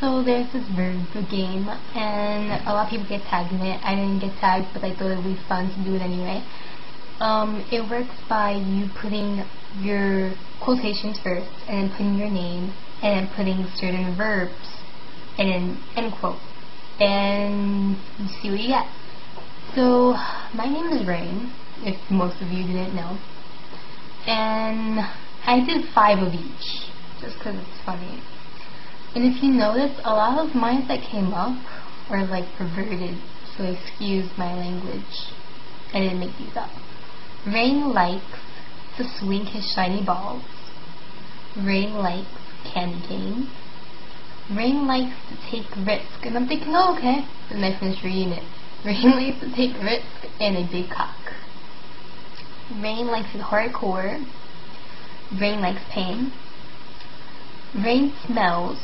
So there's this verb game, and a lot of people get tagged in it. I didn't get tagged, but I thought it would be fun to do it anyway. It works by you putting your quotations first, and then putting your name, and then putting certain verbs, and then end quote. And you see what you get. So, my name is Rain, if most of you didn't know. And I did 5 of each, just because it's funny. And if you notice, a lot of mine that came up were like perverted, so excuse my language. I didn't make these up. Rain likes to swing his shiny balls. Rain likes candy canes. Rain likes to take risk. And I'm thinking, oh, okay. Then I finished reading it. Rain likes to take risk and a big cock. Rain likes it hardcore. Rain likes pain. Rain smells